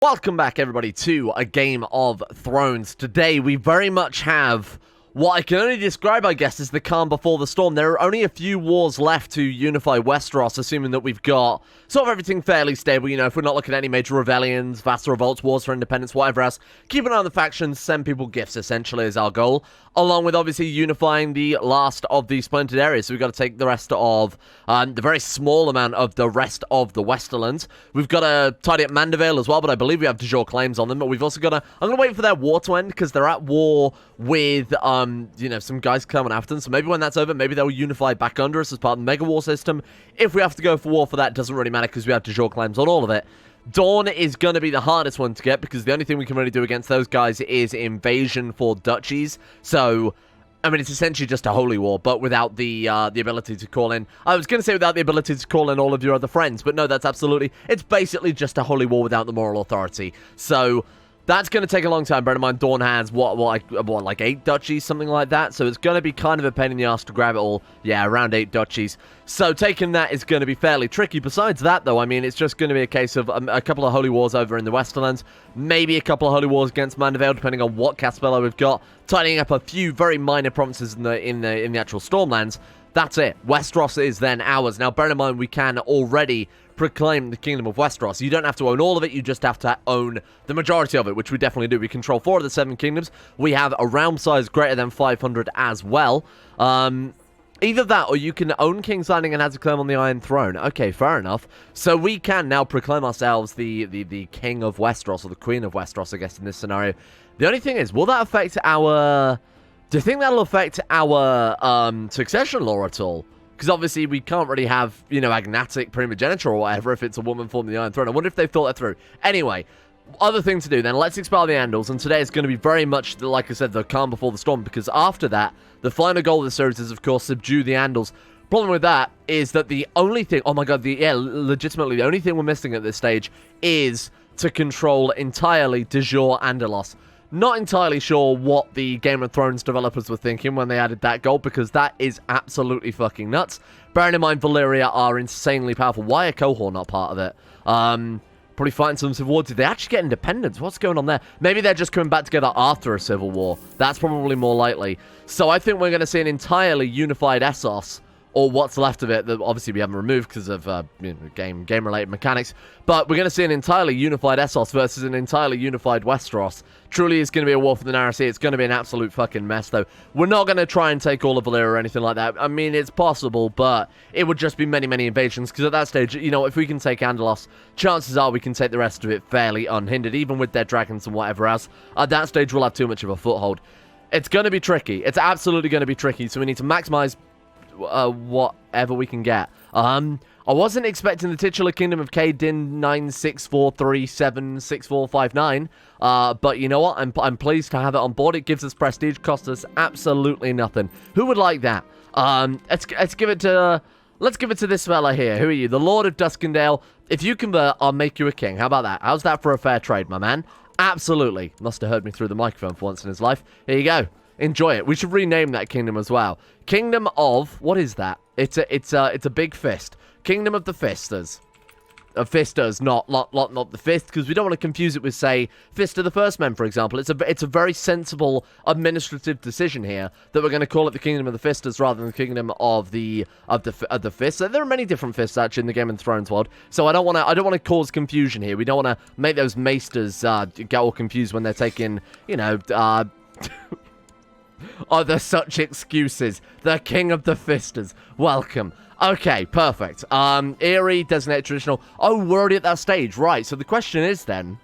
Welcome back, everybody, to a Game of Thrones. Today, we very much have what I can only describe, I guess, as the calm before the storm. There are only a few wars left to unify Westeros, assuming that we've got sort of everything fairly stable. You know, if we're not looking at any major rebellions, vassal revolts, wars for independence, whatever else. Keep an eye on the factions, send people gifts, essentially, is our goal. Along with, obviously, unifying the last of the splintered areas. So we've got to take the rest of, the very small amount of the rest of the Westerlands. We've got to tidy up Mandeville as well, but I believe we have de jure claims on them. But we've also got to, I'm going to wait for their war to end, because they're at war with, you know, some guys coming after them. So maybe when that's over, maybe they'll unify back under us as part of the Mega War system. If we have to go for war for that, it doesn't really matter, because we have de jure claims on all of it. Dawn is going to be the hardest one to get, because the only thing we can really do against those guys is invasion for duchies. So, I mean, it's essentially just a holy war, but without the ability to call in... I was going to say without the ability to call in all of your other friends, but no, that's absolutely... It's basically just a holy war without the moral authority. So... that's going to take a long time. Bear in mind, Dawn has, like 8 duchies, something like that. So it's going to be kind of a pain in the ass to grab it all. Yeah, around 8 duchies. So taking that is going to be fairly tricky. Besides that, though, I mean, it's just going to be a case of a couple of holy wars over in the Westerlands. Maybe a couple of holy wars against Mandeville, depending on what Caspella we've got. Tidying up a few very minor provinces in the actual Stormlands. That's it. Westeros is then ours. Now, bear in mind, we can already proclaim the Kingdom of Westeros. You don't have to own all of it, you just have to own the majority of it, which we definitely do. We control 4 of the 7 kingdoms. We have a realm size greater than 500 as well. Either that, or you can own King's Landing and have to claim on the Iron Throne. Okay, fair enough. So we can now proclaim ourselves the King of Westeros, or the Queen of Westeros, I guess, in this scenario. The only thing is, will that affect our... do you think that'll affect our succession law at all? Because obviously we can't really have, you know, agnatic primogeniture or whatever if it's a woman forming the Iron Throne. I wonder if they've thought that through. Anyway, other thing to do then. Let's expel the Andals. And today is going to be very much, like I said, the calm before the storm. Because after that, the final goal of the series is, of course, subdue the Andals. Problem with that is that the only thing... oh my god, legitimately, the only thing we're missing at this stage is to control entirely de jure Andalos. Not entirely sure what the Game of Thrones developers were thinking when they added that goal, because that is absolutely fucking nuts. Bearing in mind, Valyria are insanely powerful. Why are Cohor not part of it? Probably fighting some civil war. Did they actually get independence? What's going on there? Maybe they're just coming back together after a civil war. That's probably more likely. So I think we're going to see an entirely unified Essos, or what's left of it, that obviously we haven't removed because of you know, game-related mechanics. But we're going to see an entirely unified Essos versus an entirely unified Westeros. Truly is going to be a war for the narrow sea. It's going to be an absolute fucking mess, though. We're not going to try and take all of Valyria or anything like that. I mean, it's possible, but it would just be many, many invasions, because at that stage, you know, if we can take Andalos, chances are we can take the rest of it fairly unhindered, even with their dragons and whatever else. At that stage, we'll have too much of a foothold. It's going to be tricky. It's absolutely going to be tricky, so we need to maximize... whatever we can get. I wasn't expecting the titular Kingdom of Din 9643766459, but you know what? I'm pleased to have it on board. It gives us prestige, costs us absolutely nothing. Who would like that? Let's give it to this fella here. Who are you? The Lord of Duskendale. If you convert, I'll make you a king. How about that? How's that for a fair trade, my man? Absolutely. Must have heard me through the microphone for once in his life. Here you go. Enjoy it. We should rename that kingdom as well. Kingdom of... what is that? It's a big fist. Kingdom of the Fisters. Fisters, not the fist, because we don't want to confuse it with, say, Fist of the First Men, for example. It's a very sensible administrative decision here that we're going to call it the Kingdom of the Fisters rather than the Kingdom of the Fists. So there are many different fists actually in the Game of Thrones world. So I don't want to cause confusion here. We don't want to make those maesters get all confused when they're taking, you know, oh, there's such excuses. The King of the Fisters. Welcome. Okay, perfect. Eerie, designated traditional. Oh, we're already at that stage. Right, so the question is then,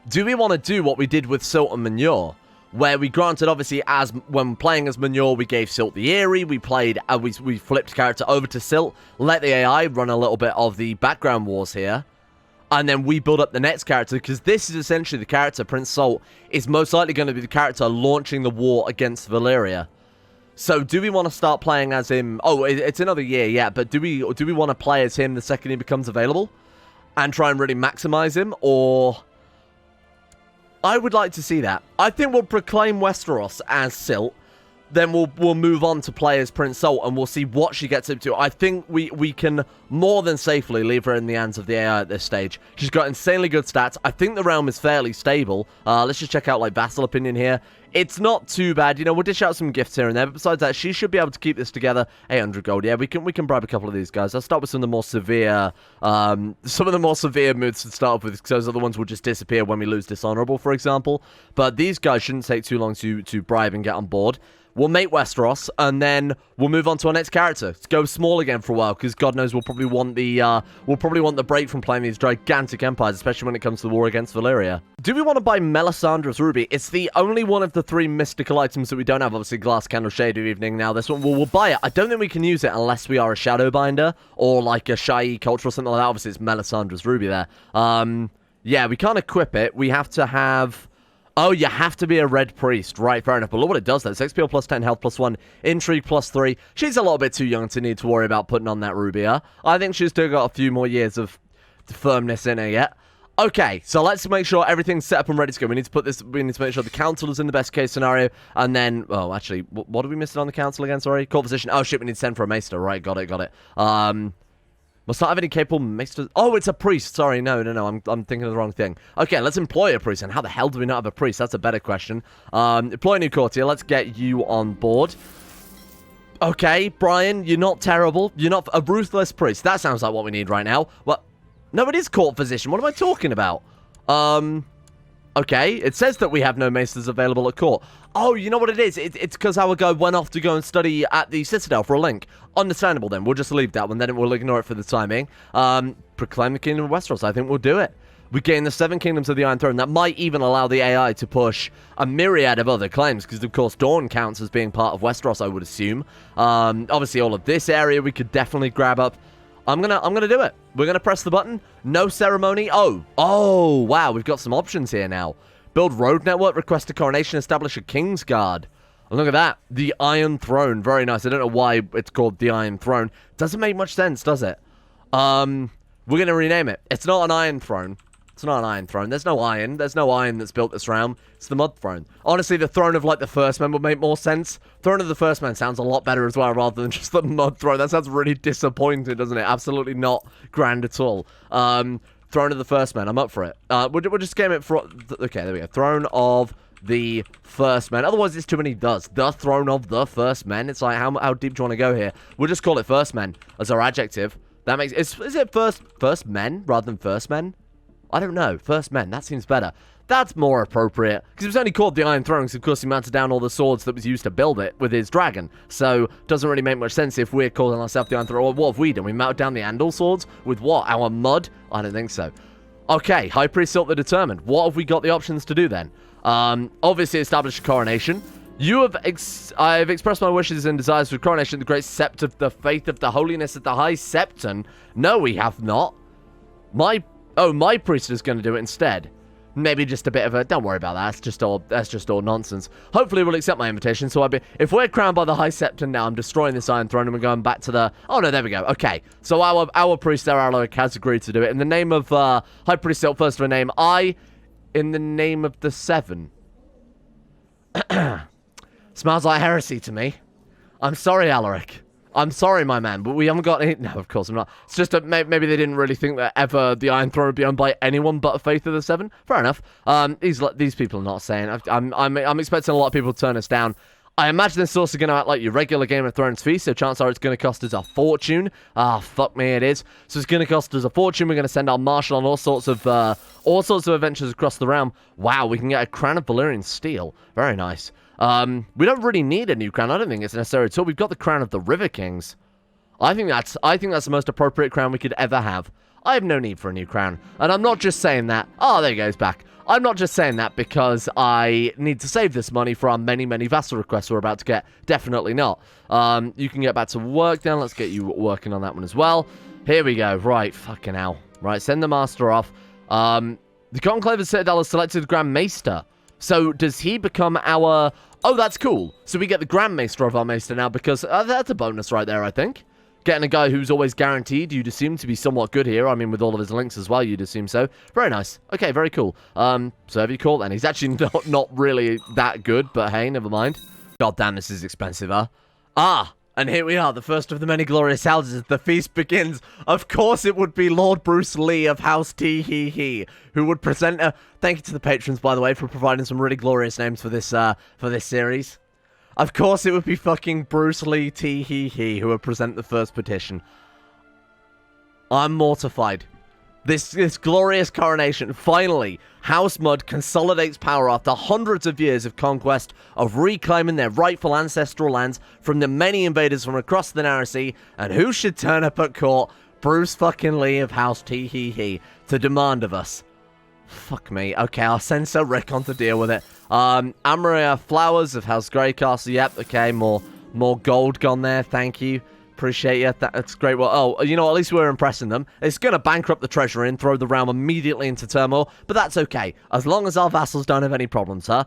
do we want to do what we did with Silt and Manure? Where we granted, obviously, as when playing as Manure, we gave Silt the Eerie. We played, we flipped character over to Silt. Let the AI run a little bit of the background wars here. And then we build up the next character, because this is essentially the character. Prince Salt is most likely going to be the character launching the war against Valyria. So do we want to start playing as him? Oh, it's another year, yeah. But do we want to play as him the second he becomes available? And try and really maximize him? Or... I would like to see that. I think we'll proclaim Westeros as Silt. then we'll move on to play as Prince Salt, and we'll see what she gets up to. I think we can more than safely leave her in the hands of the AI at this stage. She's got insanely good stats. I think the realm is fairly stable. Let's just check out, like, vassal opinion here. It's not too bad. You know, we'll dish out some gifts here and there, but besides that, she should be able to keep this together. 800 gold. Yeah, we can bribe a couple of these guys. I'll start with some of the more severe, moods to start off with, because those other ones will just disappear when we lose Dishonorable, for example. But these guys shouldn't take too long to bribe and get on board. We'll mate Westeros, and then we'll move on to our next character. Let's go small again for a while, because God knows we'll probably want the break from playing these gigantic empires, especially when it comes to the war against Valyria. Do we want to buy Melisandre's ruby? It's the only one of the 3 mystical items that we don't have. Obviously, glass candle, shade of evening. Now this one, we'll buy it. I don't think we can use it unless we are a shadowbinder or like a shy culture or something like that. Obviously, it's Melisandre's ruby there. Yeah, we can't equip it. We have to have. Oh, you have to be a red priest. Right, fair enough. But look what it does, though. 6 XP plus 10, health plus 1, intrigue plus 3. She's a little bit too young to need to worry about putting on that ruby. I think she's still got a few more years of firmness in her yet. Okay, so let's make sure everything's set up and ready to go. We need to make sure the council is in the best case scenario. And then, oh, actually, what are we missing on the council again? Sorry. Court position. Oh, shit, we need to send for a maester. Right, got it. Must not have any capable maesters. Oh, it's a priest. Sorry, no. I'm thinking of the wrong thing. Okay, let's employ a priest. And how the hell do we not have a priest? That's a better question. Employ a new courtier. Let's get you on board. Okay, Brian, you're not terrible. You're not a ruthless priest. That sounds like what we need right now. Well, no, it is court physician. What am I talking about? Okay, it says that we have no maesters available at court. Oh, you know what it is? It's because our guy went off to go and study at the Citadel for a link. Understandable, then. We'll just leave that one. Then we'll ignore it for the time being. Proclaim the Kingdom of Westeros. I think we'll do it. We gain the 7 Kingdoms of the Iron Throne. That might even allow the AI to push a myriad of other claims, because, of course, Dawn counts as being part of Westeros, I would assume. Obviously, all of this area we could definitely grab up. I'm gonna do it. We're gonna press the button. No ceremony. Oh, wow. We've got some options here now. Build road network. Request a coronation. Establish a Kingsguard. And look at that. The Iron Throne. Very nice. I don't know why it's called the Iron Throne. Doesn't make much sense, does it? We're gonna rename it. It's not an Iron Throne. It's not an Iron Throne. There's no iron. There's no iron that's built this realm. It's the Mud Throne. Honestly, the Throne of, like, the First Men would make more sense. Throne of the First Men sounds a lot better as well, rather than just the Mud Throne. That sounds really disappointing, doesn't it? Absolutely not grand at all. Throne of the First Men. I'm up for it. We'll just game it for... Okay, there we go. Throne of the First Men. Otherwise, it's too many does. The Throne of the First Men. It's like, how deep do you want to go here? We'll just call it First Men as our adjective. That makes... Is it First Men rather than First Men? I don't know. First Men. That seems better. That's more appropriate. Because it was only called the Iron Throne, because of course he mounted down all the swords that was used to build it with his dragon. So, doesn't really make much sense if we're calling ourselves the Iron Throne. Or what have we done? We mounted down the Andal swords with what? Our mud? I don't think so. Okay, High Priest Silt the Determined. What have we got the options to do then? Obviously establish a coronation. I've expressed my wishes and desires for coronation, the great sept of the faith of the holiness of the High Septon. No, we have not. My priest is going to do it instead. Maybe just a bit of a... Don't worry about that. That's just all nonsense. Hopefully we'll accept my invitation. So if we're crowned by the High Septon now, I'm destroying this Iron Throne and we're going back to the... Oh, no, there we go. Okay. So our priest there, Alaric, has agreed to do it. In the name of High Priest Silt, first of a name, in the name of the 7. Smells like heresy to me. I'm sorry, Alaric. I'm sorry, my man, but we haven't got any... No, of course I'm not. It's just that maybe they didn't really think that ever the Iron Throne would be owned by anyone but a Faith of the 7. Fair enough. These people are not saying... I'm expecting a lot of people to turn us down. I imagine this is also going to act like your regular Game of Thrones fee, so chances are it's going to cost us a fortune. Fuck me, it is. So it's going to cost us a fortune. We're going to send our marshal on all sorts of adventures across the realm. Wow, we can get a Crown of Valyrian Steel. Very nice. We don't really need a new crown. I don't think it's necessary at all. We've got the Crown of the River Kings. I think that's the most appropriate crown we could ever have. I have no need for a new crown. And I'm not just saying that. Oh, there he goes back. I'm not just saying that because I need to save this money for our many, many vassal requests we're about to get. Definitely not. You can get back to work then. Let's get you working on that one as well. Here we go. Right, fucking hell. Right, send the master off. The Conclave of Citadel has selected the Grand Maester. So, does he become our... Oh, that's cool. So we get the Grand Maester of our Maester now because that's a bonus right there, I think. Getting a guy who's always guaranteed, you'd assume to be somewhat good here. I mean, with all of his links as well, you'd assume so. Very nice. Okay, very cool. So have you called then? He's actually not really that good, but hey, never mind. God damn, this is expensive, huh? Ah, and here we are, the first of the many glorious houses. The feast begins. Of course it would be Lord Bruce Lee of House Tee-Hee-Hee, who would present a... Thank you to the patrons, by the way, for providing some really glorious names for this series. Of course it would be fucking Bruce Lee Tee-Hee-Hee who would present the first petition. I'm mortified. This glorious coronation, finally, House Mud consolidates power after hundreds of years of conquest, of reclaiming their rightful ancestral lands from the many invaders from across the Narrow Sea, and who should turn up at court? Bruce fucking Lee of House Tee-Hee-Hee to demand of us. Fuck me. Okay, I'll send Sir Rick on to deal with it. Amaria Flowers of House Greycastle. Yep, okay, more gold gone there, thank you. Appreciate you. That's great. Well, oh, you know, at least we're impressing them. It's going to bankrupt the treasury and throw the realm immediately into turmoil, but that's okay, as long as our vassals don't have any problems, huh?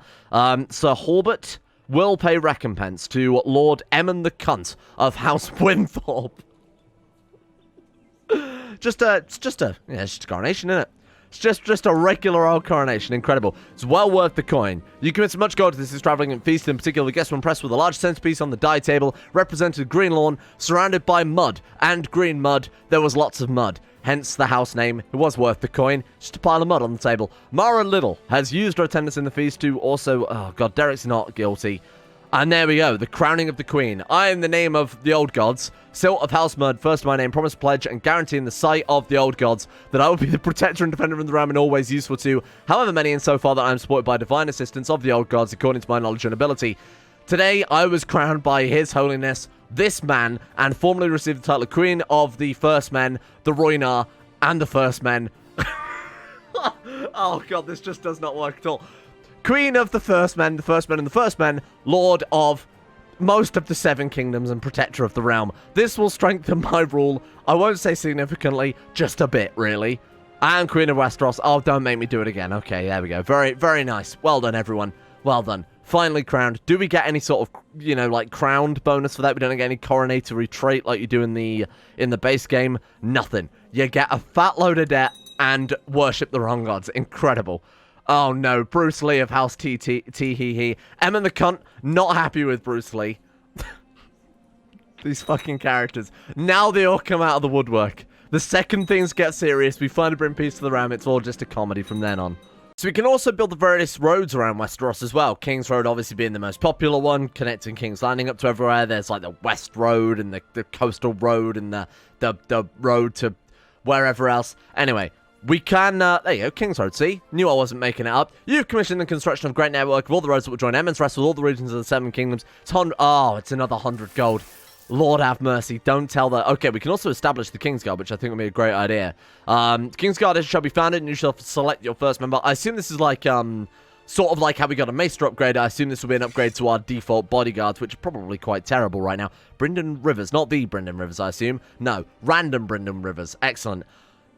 Sir Horbert will pay recompense to Lord Emmon the Cunt of House Winthorpe. It's just a coronation, isn't it? It's just a regular old coronation. Incredible. It's well worth the coin. You commit so much gold to this extravagant feast. In particular, the guests were impressed with a large centerpiece on the die table, represented green lawn, surrounded by mud. And green mud. There was lots of mud. Hence the house name. It was worth the coin. Just a pile of mud on the table. Mara Little has used her attendance in the feast to also... Oh, God, Derek's not guilty. And there we go, the crowning of the queen. I, in the name of the old gods, Silt of House Mud, first my name, promise, pledge, and guarantee in the sight of the old gods that I will be the protector and defender of the realm and always useful to, however many and so far that I am supported by divine assistance of the old gods according to my knowledge and ability. Today, I was crowned by His Holiness, this man, and formally received the title of Queen of the First Men, the Roinar, and the First Men. Oh god, this just does not work at all. Queen of the First Men, the First Men, and the First Men, Lord of most of the Seven Kingdoms and Protector of the Realm. This will strengthen my rule. I won't say significantly, just a bit, really. I am Queen of Westeros. Oh, don't make me do it again. Okay, there we go. Very, very nice. Well done, everyone. Well done. Finally crowned. Do we get any sort of, you know, like, crowned bonus for that? We don't get any coronatory trait like you do in the base game. Nothing. You get a fat load of debt and worship the wrong gods. Incredible. Oh no, Bruce Lee of House Tee-Hee-Hee. Emma the Cunt, not happy with Bruce Lee. These fucking characters. Now they all come out of the woodwork. The second things get serious, we finally bring peace to the realm, it's all just a comedy from then on. So we can also build the various roads around Westeros as well. King's Road obviously being the most popular one, connecting King's Landing up to everywhere. There's like the West Road and the Coastal Road and the road to wherever else. Anyway. We can, there you go, King's Road, see? Knew I wasn't making it up. You've commissioned the construction of a great network of all the roads that will join Emond's Rest with all the regions of the Seven Kingdoms. It's it's another 100 gold. Lord have mercy, don't tell that. Okay, we can also establish the Kingsguard, which I think would be a great idea. Kingsguard shall be founded, and you shall select your first member. I assume this is like, sort of like how we got a Maester upgrade. I assume this will be an upgrade to our default bodyguards, which are probably quite terrible right now. Brynden Rivers, not the Brynden Rivers, I assume. No, random Brynden Rivers. Excellent.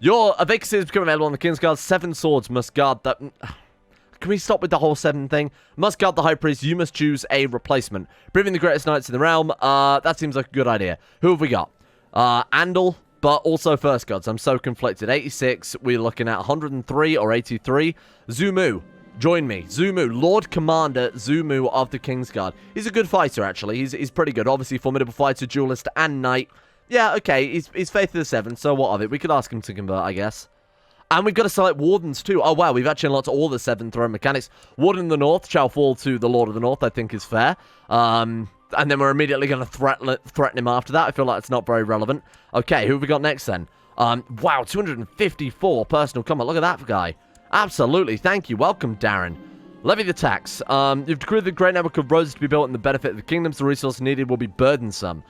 A vacancy has become available on the Kingsguard. 7 swords must guard that... Can we stop with the whole 7 thing? Must guard the High Priest. You must choose a replacement. Bringing the greatest knights in the realm. That seems like a good idea. Who have we got? Andal, but also First Gods. I'm so conflicted. 86. We're looking at 103 or 83. Zumu. Join me. Zumu. Lord Commander Zumu of the Kingsguard. He's a good fighter, actually. He's pretty good. Obviously, formidable fighter, duelist, and knight. Yeah, okay, he's Faith of the Seven, so what of it? We could ask him to convert, I guess. And we've got to select Wardens, too. Oh, wow, we've actually unlocked all the 7 throne mechanics. Warden of the North shall fall to the Lord of the North, I think is fair. And then we're immediately going to threaten him after that. I feel like it's not very relevant. Okay, who have we got next, then? Wow, 254 personal combat. Look at that guy. Absolutely, thank you. Welcome, Darren. Levy the tax. You've decreed the great network of roads to be built in the benefit of the kingdoms. The resource needed will be burdensome.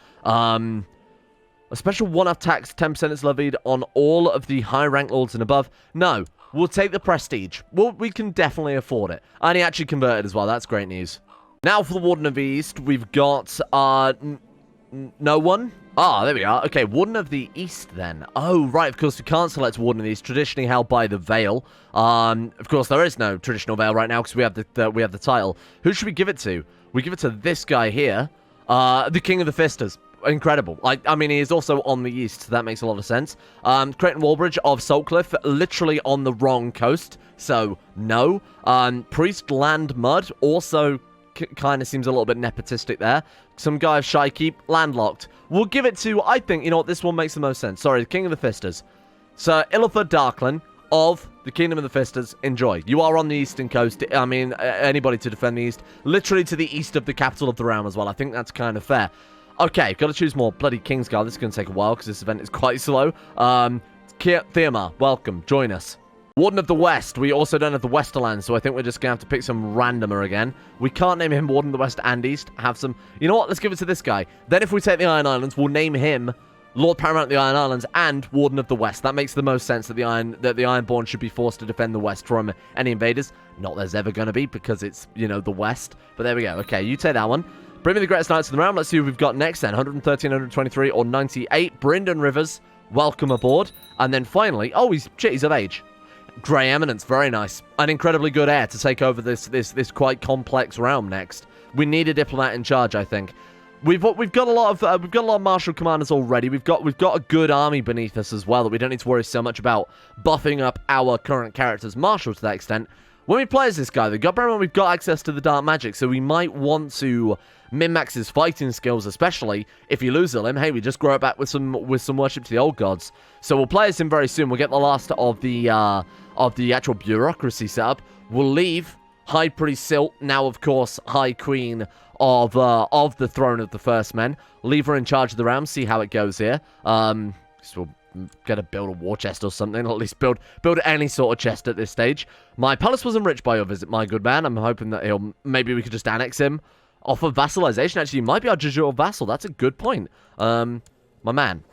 A special one-off tax, 10% is levied on all of the high-rank lords and above. No, we'll take the prestige. We can definitely afford it. And he actually converted as well. That's great news. Now for the Warden of East, we've got, no one. Ah, there we are. Okay, Warden of the East then. Oh, right, of course we can't select Warden of the East, traditionally held by the Vale. Of course there is no traditional Vale right now because we have the title. Who should we give it to? We give it to this guy here, the King of the Fisters. Incredible. I mean, he is also on the east, so that makes a lot of sense. Creighton Wallbridge of Saltcliffe, literally on the wrong coast, so no. Priest Land Mud, also kind of seems a little bit nepotistic there. Some guy of Shykeep, landlocked. We'll give it to, I think, you know what, this one makes the most sense. Sorry, the King of the Fisters. Sir Illithur Darklan of the Kingdom of the Fisters. Enjoy. You are on the eastern coast. I mean, anybody to defend the east. Literally to the east of the capital of the realm as well. I think that's kind of fair. Okay, got to choose more. Bloody Kingsguard. This is going to take a while because this event is quite slow. Theomar, welcome. Join us. Warden of the West. We also don't have the Westerlands, so I think we're just going to have to pick some randomer again. We can't name him Warden of the West and East. Have some... You know what? Let's give it to this guy. Then if we take the Iron Islands, we'll name him Lord Paramount of the Iron Islands and Warden of the West. That makes the most sense that the Ironborn should be forced to defend the West from any invaders. Not there's ever going to be because it's, you know, the West. But there we go. Okay, you take that one. Bring me the greatest knights of the realm. Let's see who we've got next then. 113, 123, or 98. Brynden Rivers, welcome aboard. And then finally, oh, he's of age. Grey Eminence, very nice. An incredibly good heir to take over this quite complex realm next. We need a diplomat in charge, I think. We've got a lot of martial commanders already. We've got a good army beneath us as well that we don't need to worry so much about buffing up our current character's martial to that extent. When we play as this guy, we've got access to the dark magic, so we might want to min-max his fighting skills, especially if you lose him. Hey, we just grow it back with some worship to the old gods. So we'll play as him very soon. We'll get the last of the actual bureaucracy set up. We'll leave High Priest Silt, now of course High Queen of the Throne of the First Men. Leave her in charge of the realm. See how it goes here. So we'll gotta build a war chest or something, or at least build any sort of chest at this stage. My palace was enriched by your visit, my good man. I'm hoping that maybe we could just annex him off of vassalization. Actually, he might be our de jure vassal. That's a good point. My man.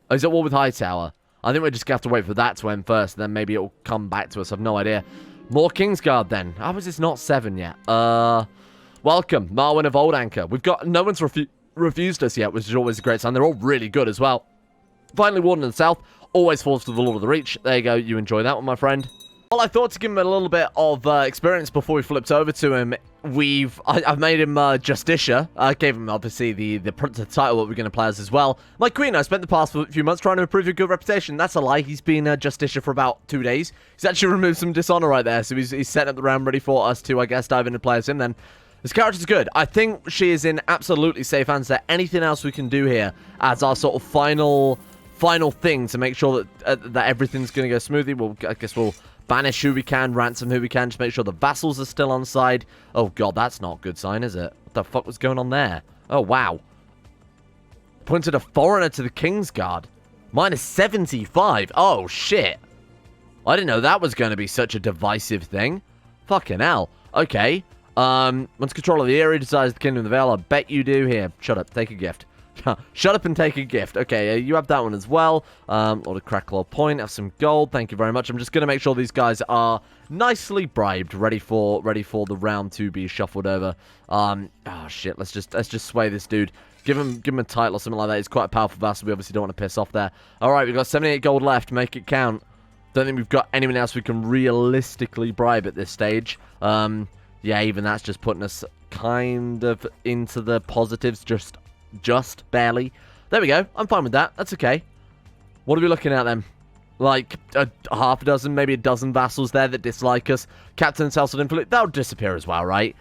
Oh, he's at war with Hightower. I think we're just gonna have to wait for that to end first, then maybe it'll come back to us. I've no idea. More Kingsguard then. How is this not 7 yet? Welcome, Marwyn of Old Anchor. We've got no one's refused us yet, which is always a great sign. They're all really good as well. Finally, Warden of the South always falls to the Lord of the Reach. There you go. You enjoy that one, my friend. Well, I thought to give him a little bit of experience before we flipped over to him. I've made him Justicia. I gave him, obviously, the title that we're going to play as well. My queen, I spent the past few months trying to improve your good reputation. That's a lie. He's been Justicia for about 2 days. He's actually removed some dishonor right there, so he's setting up the round ready for us to, I guess, dive in and play as him then. This character's good. I think she is in absolutely safe hands. Is there anything else we can do here as our sort of final thing to make sure that everything's going to go smoothly? Well, I guess we'll banish who we can, ransom who we can, just make sure the vassals are still on side. Oh, God, that's not a good sign, is it? What the fuck was going on there? Oh, wow. Pointed a foreigner to the Kingsguard. Minus 75. Oh, shit. I didn't know that was going to be such a divisive thing. Fucking hell. Okay. Once control of the area decides the Kingdom of the Vale, I bet you do. Here, shut up, take a gift. Shut up and take a gift. Okay, you have that one as well. Lord of Crackclaw Point, have some gold. Thank you very much. I'm just going to make sure these guys are nicely bribed, ready for the round to be shuffled over. Oh shit, let's just sway this dude. Give him a title or something like that. He's quite a powerful vassal. We obviously don't want to piss off there. All right, we've got 78 gold left. Make it count. Don't think we've got anyone else we can realistically bribe at this stage. Yeah, even that's just putting us kind of into the positives, just barely. There we go. I'm fine with that. That's okay. What are we looking at then? Like a half a dozen, maybe a dozen vassals there that dislike us. Captain and Household Influence, that'll disappear as well, right?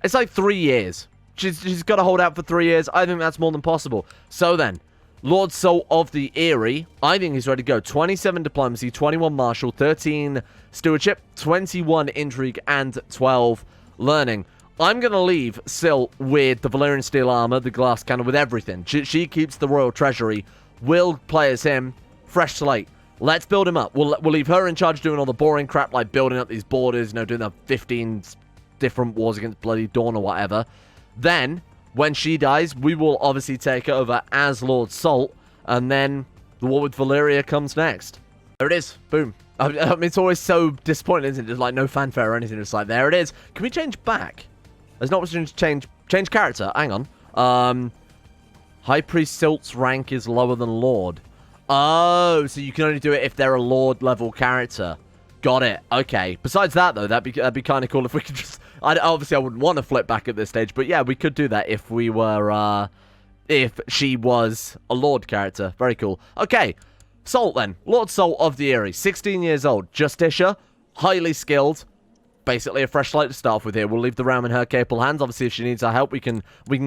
It's like 3 years. She's got to hold out for 3 years. I think that's more than possible. So then, Lord Soul of the Eyrie, I think he's ready to go. 27 diplomacy, 21 martial, 13 stewardship, 21 intrigue, and 12 learning. I'm going to leave Sil with the Valyrian steel armor, the glass cannon, with everything. She keeps the royal treasury. We'll play as him. Fresh slate. Let's build him up. We'll leave her in charge doing all the boring crap like building up these borders, you know, doing the 15 different wars against bloody Dawn or whatever. Then, when she dies, we will obviously take over as Lord Salt, and then the war with Valyria comes next. There it is. Boom. I mean, it's always so disappointing, isn't it? There's like no fanfare or anything. It's like, there it is. Can we change back? There's not option to change character. Hang on. High Priest Silt's rank is lower than Lord. Oh, so you can only do it if they're a Lord level character. Got it. Okay. Besides that, though, that'd be kind of cool if we could just... Obviously, I wouldn't want to flip back at this stage, but yeah, we could do that if we were... if she was a Lord character. Very cool. Okay. Salt, then. Lord Salt of the Eyrie. 16 years old. Justicia. Highly skilled. basically a fresh slate to start off with here. We'll leave the realm in her capable hands. Obviously, if she needs our help, we can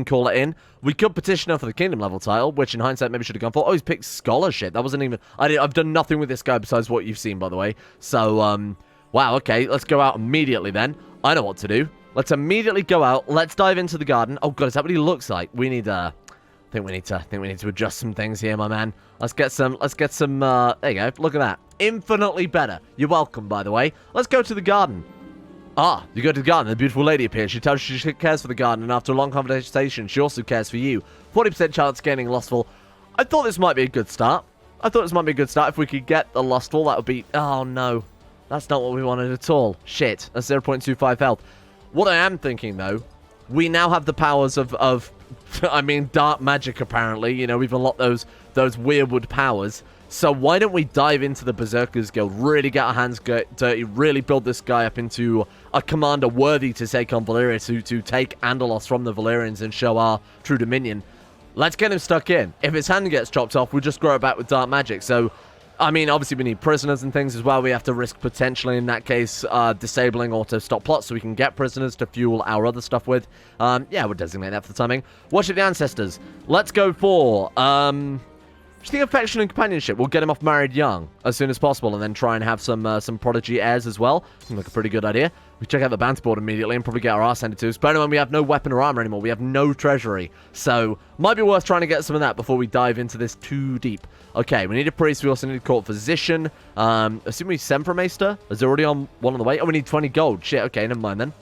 call it in. We could petition her for the kingdom level title, which in hindsight maybe should have gone for. Oh, he's picked scholarship. That wasn't even... I've done nothing with this guy besides what you've seen, by the way. So, wow, okay, let's go out immediately then. I know what to do. Let's immediately go out. Let's dive into the garden. Oh god, is that what he looks like? We need I think we need to adjust some things here, my man. Let's get some there you go. Look at that. Infinitely better. You're welcome, by the way. Let's go to the garden. Ah, you go to the garden, the beautiful lady appears. She tells you she cares for the garden, and after a long conversation, she also cares for you. 40% chance of gaining Lustful. I thought this might be a good start. If we could get the Lustful, that would be... Oh, no. That's not what we wanted at all. Shit. That's 0.25 health. What I am thinking, though, we now have the powers of I mean, dark magic, apparently. You know, we've unlocked those Weirwood powers. So why don't we dive into the Berserkers Guild, really get our hands dirty, really build this guy up into a commander worthy to take on Valyria, to take Andalos from the Valyrians and show our true dominion. Let's get him stuck in. If his hand gets chopped off, we'll just grow it back with dark magic. So, I mean, obviously we need prisoners and things as well. We have to risk potentially, in that case, disabling auto-stop plots so we can get prisoners to fuel our other stuff with. Yeah, we'll designate that for the timing. Worship the ancestors. Let's go for... just the affection and companionship. We'll get him off married young as soon as possible, and then try and have some prodigy heirs as well. Seems like a pretty good idea. We check out the bounty board immediately and probably get our arse handed to us. But anyway, we have no weapon or armor anymore. We have no treasury. So, might be worth trying to get some of that before we dive into this too deep. Okay, we need a priest. We also need a court physician. Assume we send for a maester. Is there already on one on the way? Oh, we need 20 gold. Shit, okay, never mind then.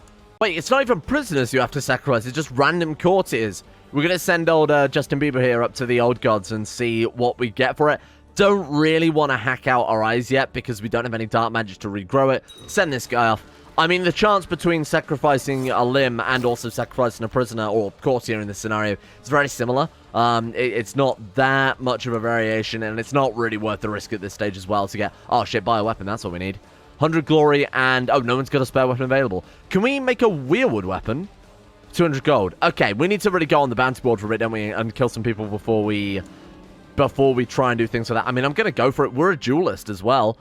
Wait, it's not even prisoners you have to sacrifice. It's just random courtiers. We're going to send old Justin Bieber here up to the old gods and see what we get for it. Don't really want to hack out our eyes yet because we don't have any dark magic to regrow it. Send this guy off. I mean, the chance between sacrificing a limb and also sacrificing a prisoner or courtier in this scenario is very similar. It's not that much of a variation, and it's not really worth the risk at this stage as well to get... Oh, shit, buy a weapon. That's what we need. 100 glory and... Oh, no one's got a spare weapon available. Can we make a Weirwood weapon? 200 gold. Okay, we need to really go on the bounty board for a bit, don't we? And kill some people before we try and do things like that. I mean, I'm going to go for it. We're a duelist as well.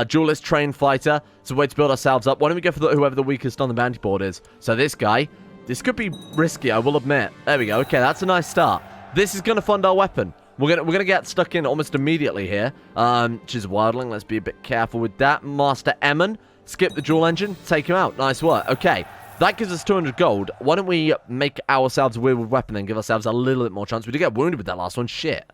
Duelist, trained fighter. It's a way to build ourselves up. Why don't we go for whoever the weakest on the bounty board is? So this guy. This could be risky, I will admit. There we go. Okay, that's a nice start. This is going to fund our weapon. We're gonna get stuck in almost immediately here. Which is wildling. Let's be a bit careful with that. Master Emmon. Skip the dual engine. Take him out. Nice work. Okay. That gives us 200 gold. Why don't we make ourselves a Weirwood weapon and give ourselves a little bit more chance? We did get wounded with that last one. Shit.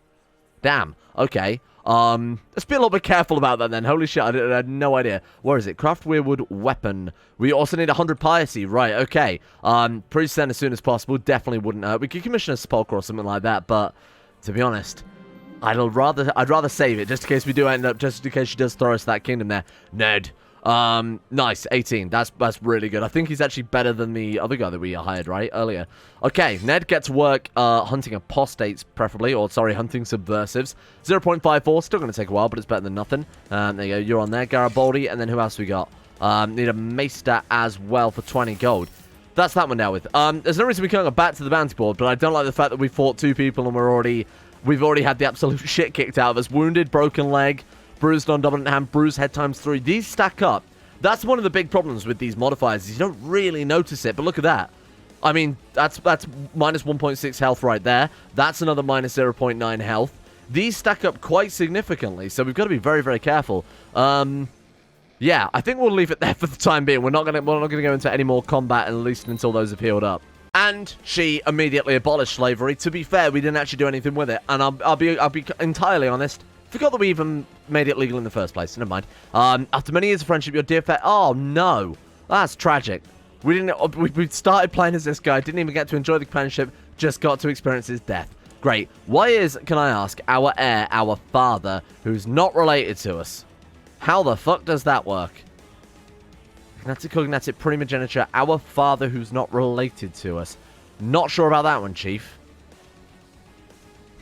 Damn. Okay. Let's be a little bit careful about that then. Holy shit, I had no idea. Where is it? Craft Weirwood weapon. We also need 100 piety. Right, okay. Priest then as soon as possible. Definitely wouldn't hurt. We could commission a sepulchre or something like that, but to be honest, I'd rather save it just in case we do end up, just in case she does throw us that kingdom there. Ned. Nice, 18. That's really good. I think he's actually better than the other guy that we hired, right, earlier. Okay, Ned gets to work, hunting apostates, preferably, or, sorry, hunting subversives. 0.54, still going to take a while, but it's better than nothing. There you go, you're on there, Garibaldi, and then who else we got? Need a maester as well for 20 gold. That's that one now with. There's no reason we can't go back to the bounty board, but I don't like the fact that we fought 2 people and we've already had the absolute shit kicked out of us. Wounded, broken leg, bruised on dominant hand, bruised head times 3. These stack up. That's one of the big problems with these modifiers, is you don't really notice it, but look at that. I mean, that's minus 1.6 health right there. That's another minus 0.9 health. These stack up quite significantly, so we've got to be very, very careful. Yeah, I think we'll leave it there for the time being. We're not gonna go into any more combat, at least until those have healed up. And she immediately abolished slavery. To be fair, we didn't actually do anything with it, and I'll be entirely honest. Forgot that we even made it legal in the first place. Never mind. After many years of friendship, your dear fair... Oh, no. That's tragic. We started playing as this guy, didn't even get to enjoy the companionship, just got to experience his death. Great. Why is, can I ask, our heir, our father, who's not related to us? How the fuck does that work? Cognatic, cognatic, primogeniture, our father who's not related to us. Not sure about that one, Chief.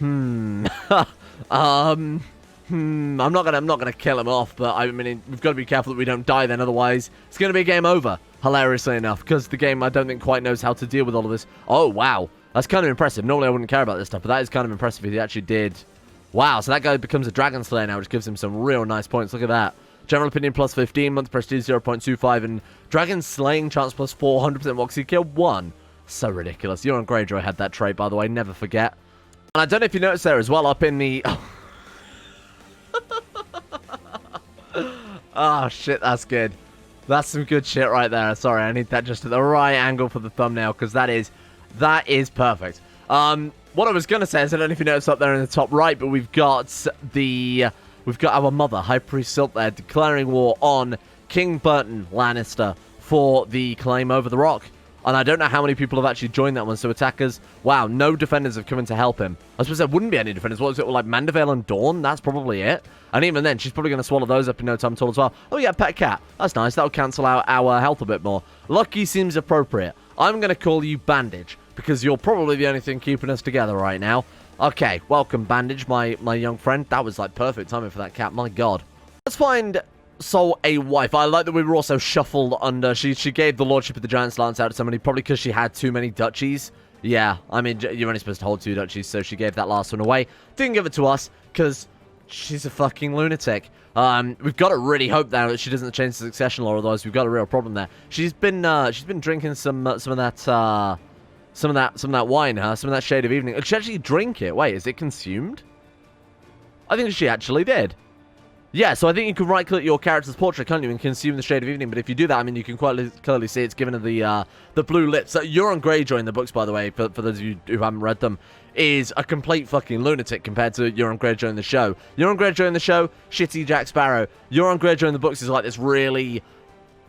I'm not gonna kill him off, but I mean, we've got to be careful that we don't die then, otherwise it's gonna be a game over, hilariously enough, because the game, I don't think, quite knows how to deal with all of this. Oh, wow. That's kind of impressive. Normally I wouldn't care about this stuff, but that is kind of impressive if he actually did. Wow, so that guy becomes a dragon slayer now, which gives him some real nice points. Look at that. General opinion plus 15, month prestige 0.25, and dragon slaying chance plus 4, 100% Moxie kill 1. So ridiculous. Euron Greyjoy had that trait, by the way, never forget. And I don't know if you noticed there as well, up in the... Oh, shit, that's good. That's some good shit right there. Sorry, I need that just at the right angle for the thumbnail, because that is perfect. What I was going to say is, I don't know if you noticed up there in the top right, but we've got our mother, High Priest Silk there, declaring war on King Burton Lannister for the claim over the rock. And I don't know how many people have actually joined that one. So attackers, wow, no defenders have come in to help him. I suppose there wouldn't be any defenders. What was it, like Mandevale and Dawn? That's probably it. And even then, she's probably going to swallow those up in no time at all as well. Oh yeah, pet cat. That's nice. That'll cancel out our health a bit more. Lucky seems appropriate. I'm going to call you Bandage, because you're probably the only thing keeping us together right now. Okay, welcome Bandage, my young friend. That was like perfect timing for that cat. My God. Let's find Sol a wife. I like that we were also shuffled under. She gave the Lordship of the Giants Lance out to somebody, probably because she had too many duchies. Yeah, I mean, you're only supposed to hold 2 duchies, so she gave that last one away. Didn't give it to us, because she's a fucking lunatic. We've got to really hope now that she doesn't change the succession law, otherwise we've got a real problem there. She's been drinking some of that wine, some of that Shade of Evening. Did she actually drink it? Wait, is it consumed? I think she actually did. Yeah, so I think you can right-click your character's portrait, can't you, and consume the Shade of Evening. But if you do that, I mean, you can quite clearly see it's given her the blue lips. So Euron Greyjoy in the books, by the way, for those of you who haven't read them, is a complete fucking lunatic compared to Euron Greyjoy in the show. Euron Greyjoy in the show, shitty Jack Sparrow. Euron Greyjoy in the books is like this really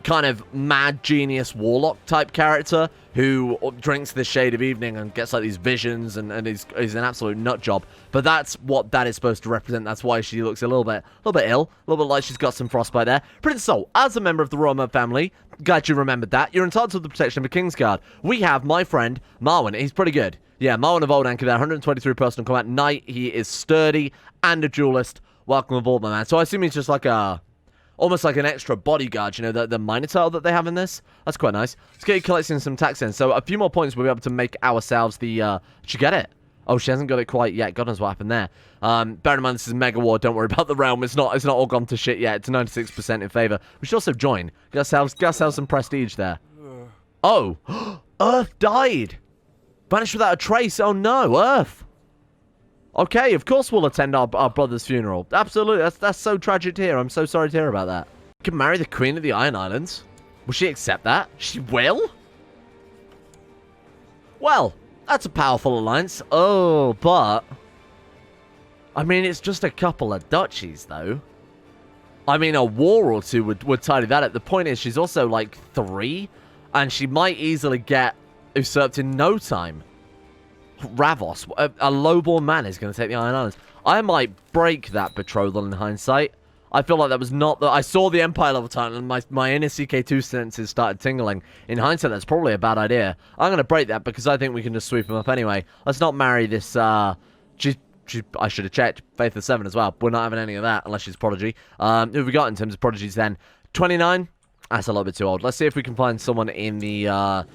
kind of mad genius warlock type character who drinks this Shade of Evening and gets like these visions and is an absolute nut job. But that's what that is supposed to represent. That's why she looks a little bit ill, a little bit like she's got some frostbite there. Prince Sol, as a member of the Royal Mud family, glad you remembered that. You're entitled to the protection of a Kingsguard. We have my friend Marwyn. He's pretty good. Yeah, Marwyn of Old Anchor there, 123 personal combat knight. He is sturdy and a duelist. Welcome aboard, my man. So I assume he's just like almost like an extra bodyguard, you know, the Minotaur that they have in this. That's quite nice. Let's get you collecting some tax in. So a few more points, we'll be able to make ourselves the, did she get it? Oh, she hasn't got it quite yet. God knows what happened there. Bear in mind, this is Mega War. Don't worry about the realm. It's not all gone to shit yet. It's 96% in favor. We should also join. Get ourselves some prestige there. Oh, Earth died. Vanished without a trace. Oh no, Earth. Okay, of course we'll attend our brother's funeral. Absolutely, that's so tragic to hear. I'm so sorry to hear about that. You can marry the Queen of the Iron Islands. Will she accept that? She will? Well, that's a powerful alliance. Oh, but I mean, it's just a couple of duchies, though. I mean, a war or two would tidy that up. The point is, she's also like 3, and she might easily get usurped in no time. Ravos, a lowborn man, is going to take the Iron Islands. I might break that betrothal in hindsight. I feel like that was not the... I saw the Empire level title and my inner CK2 senses started tingling. In hindsight, that's probably a bad idea. I'm going to break that because I think we can just sweep him up anyway. Let's not marry this... I should have checked. Faith of 7 as well. We're not having any of that unless she's Prodigy. Who have we got in terms of Prodigies then? 29? That's a little bit too old. Let's see if we can find someone in the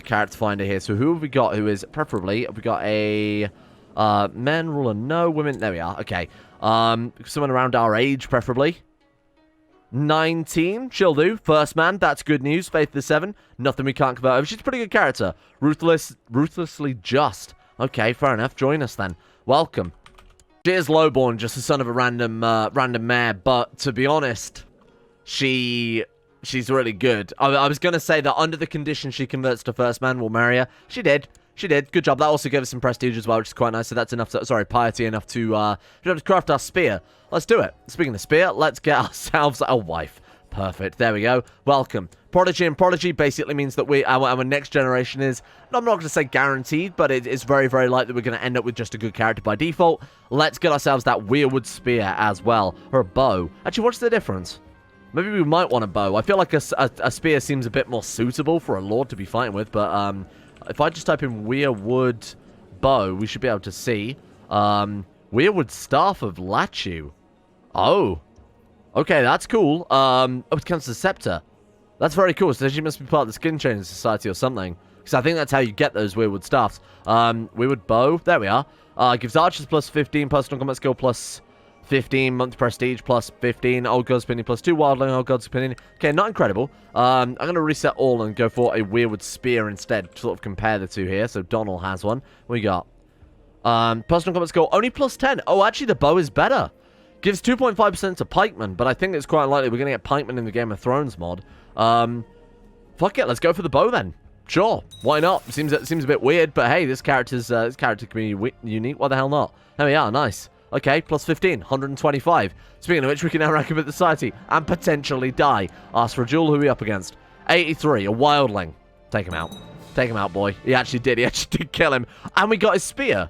character finder here. So who have we got who is preferably... Have we got a... men, ruler, no. Women... There we are. Okay. Someone around our age, preferably. 19, she'll do. First man, that's good news. Faith of the 7, nothing we can't convert over. She's a pretty good character. Ruthlessly just. Okay, fair enough. Join us then. Welcome. She is lowborn, just the son of a random mare, but to be honest, she's really good. I was going to say that under the condition she converts to first man, we'll marry her. She did. She did. Good job. That also gave us some prestige as well, which is quite nice. So that's enough to... Sorry, piety enough to craft our spear. Let's do it. Speaking of spear, let's get ourselves a wife. Perfect. There we go. Welcome. Prodigy and Prodigy basically means that our next generation is... I'm not going to say guaranteed, but it's very, very likely that we're going to end up with just a good character by default. Let's get ourselves that Weirwood Spear as well. Or a bow. Actually, what's the difference? Maybe we might want a bow. I feel like a spear seems a bit more suitable for a lord to be fighting with, but... if I just type in Weirwood Bow, we should be able to see. Weirwood Staff of Lachu. Oh. Okay, that's cool. It comes to Scepter. That's very cool. So she must be part of the Skin Changing Society or something. Because I think that's how you get those Weirwood Staffs. Weirwood Bow. There we are. Gives archers plus 15 personal combat skill plus 15 month prestige plus 15. Old God's Opinion plus 2. Wildling, Old God's Opinion. Okay, not incredible. I'm going to reset all and go for a Weirwood Spear instead to sort of compare the two here. So Donald has one. What we got? Personal combat skill, only plus 10. Oh, actually, the bow is better. Gives 2.5% to pikemen, but I think it's quite likely we're going to get pikemen in the Game of Thrones mod. Fuck it, let's go for the bow then. Sure, why not? Seems a bit weird, but hey, this character can be unique. Why the hell not? There we are, nice. Okay, plus 15, 125. Speaking of which, we can now rank up at the society and potentially die. Ask for a duel, who are we up against? 83, a wildling. Take him out. Take him out, boy. He actually did. He actually did kill him. And we got his spear.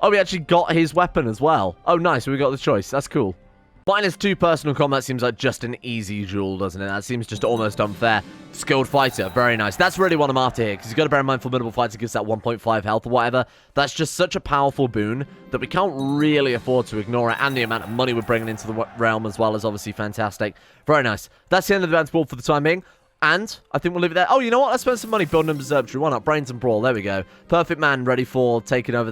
Oh, we actually got his weapon as well. Oh, nice. We got the choice. That's cool. -2 personal combat seems like just an easy duel, doesn't it? That seems just almost unfair. Skilled fighter. Very nice. That's really what I'm after here, because you've got to bear in mind formidable fighter gives that 1.5 health or whatever. That's just such a powerful boon that we can't really afford to ignore it, and the amount of money we're bringing into the realm as well is obviously fantastic. Very nice. That's the end of the advanced wall for the time being. And I think we'll leave it there. Oh, you know what? Let's spend some money building an observatory. Why not? Brains and Brawl. There we go. Perfect man ready for taking over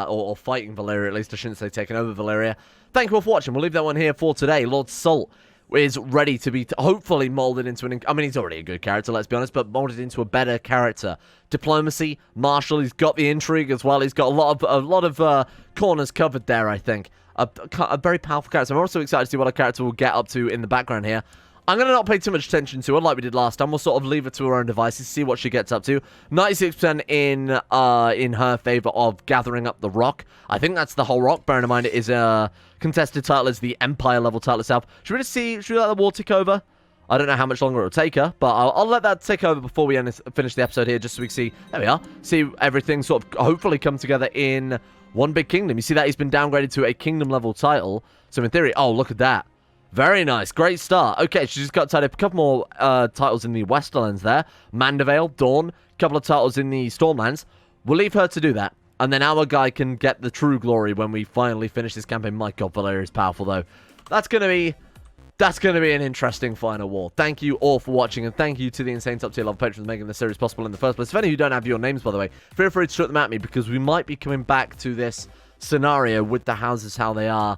or fighting Valyria. At least I shouldn't say taking over Valyria. Thank you all for watching. We'll leave that one here for today. Lord Salt is ready to be hopefully molded into an... I mean, he's already a good character, let's be honest, but molded into a better character. Diplomacy, martial. He's got the intrigue as well. He's got a lot of corners covered there, I think. A very powerful character. I'm also excited to see what a character will get up to in the background here. I'm going to not pay too much attention to her like we did last time. We'll sort of leave her to her own devices, see what she gets up to. 96% in her favor of gathering up the rock. I think that's the whole rock. Bearing in mind it is a contested title, is the Empire level title itself. Should we let the war tick over? I don't know how much longer it'll take her, but I'll let that tick over before we finish the episode here, just so we can see, there we are, see everything sort of hopefully come together in one big kingdom. You see that he's been downgraded to a kingdom level title. So in theory, oh, look at that. Very nice. Great start. Okay, she just got tied up. A couple more titles in the Westerlands there. Mandevale, Dawn, a couple of titles in the Stormlands. We'll leave her to do that. And then our guy can get the true glory when we finally finish this campaign. My God, Valyria is powerful, though. That's going to be an interesting final war. Thank you all for watching, and thank you to the insane top tier level patrons for making this series possible in the first place. If any of you don't have your names, by the way, feel free to shoot them at me, because we might be coming back to this scenario with the houses how they are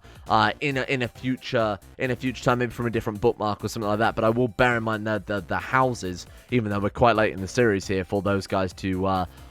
in a future time, maybe from a different bookmark or something like that. But I will bear in mind that the houses, even though we're quite late in the series here, for those guys to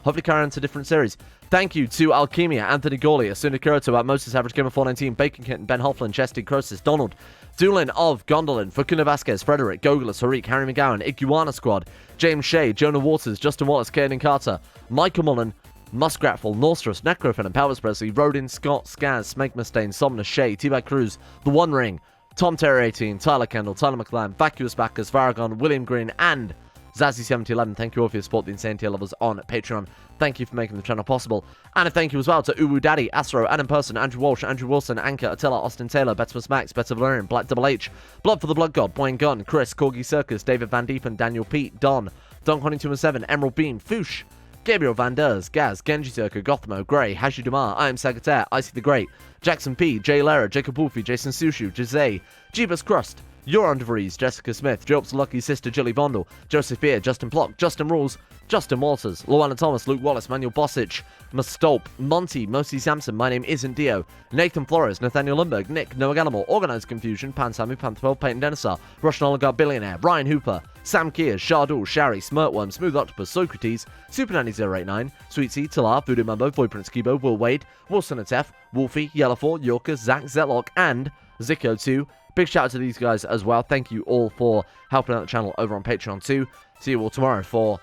hopefully carry on to different series. Thank you to Alchemia, Anthony Gawley, Asuna Kuroto, Moses Average Gamer 419, Bacon Kitten, Ben Hofflin, Chesty, Croesus, Donald, Doolin of Gondolin, Fakuna Vasquez, Frederick, Gogolus, Harik, Harry McGowan, Iguana Squad, James Shea, Jonah Waters, Justin Wallace, Caden Carter, Michael Mullen, Muskratful, Norstrus, Necrofin, and Powers Presley, Rodin, Scott, Skaz, Smeg Mustaine, Somnus, Shay, T-Bag Cruz, The One Ring, Tom Terry 18, Tyler Kendall, Tyler McLean, Vacuous Backers, Varagon, William Green, and Zazzy7011. Thank you all for your support, the insane tier levels on Patreon. Thank you for making the channel possible. And a thank you as well to Uwu Daddy, Astro, Adam Person, Andrew Walsh, Andrew Wilson, Anchor, Attila, Austin Taylor, Betsmus Max, Better Valerian, Black Double H, Blood for the Blood God, Boyne Gunn, Chris, Corgi Circus, David Van Diepen, Daniel Pete, Don, Huntington 7, Emerald Beam, Foosh, Gabriel Van Ders, Gaz, Genji Zerka, Gothamo, Grey, Hashi Dumar, I Am Sagater, Icy the Great, Jackson P, Jay Lara, Jacob Wolfie, Jason Sushu, Jose, Jeebus Crust, Euron DeVries, Jessica Smith, Job's Lucky Sister, Jilly Vondel, Joseph Beer, Justin Plock, Justin Rules, Justin Walters, Luana Thomas, Luke Wallace, Manuel Bosich, Mustolp, Monty, Mosi Sampson, My Name Isn't Dio, Nathan Flores, Nathaniel Lundberg, Nick, Noah Gallimore, Organised Confusion, Pan Samu, Pantherwell, Peyton Denisar, Russian Oligarch Billionaire, Ryan Hooper, Sam Kears, Shardul, Shari, Smirtworm, Smooth Octopus, Socrates, Super Nanny 089, Sweet Sea, Talar, Voodoo Mambo, Void Prince Kibo, Will Wade, Wilson Atef, Wolfie, Yellowford, Yorker, Zach Zetlock, and Zico2. Big shout out to these guys as well. Thank you all for helping out the channel over on Patreon too. See you all tomorrow for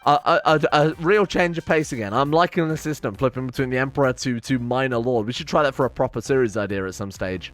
a real change of pace again. I'm liking the system, flipping between the Emperor to Minor Lord. We should try that for a proper series idea at some stage.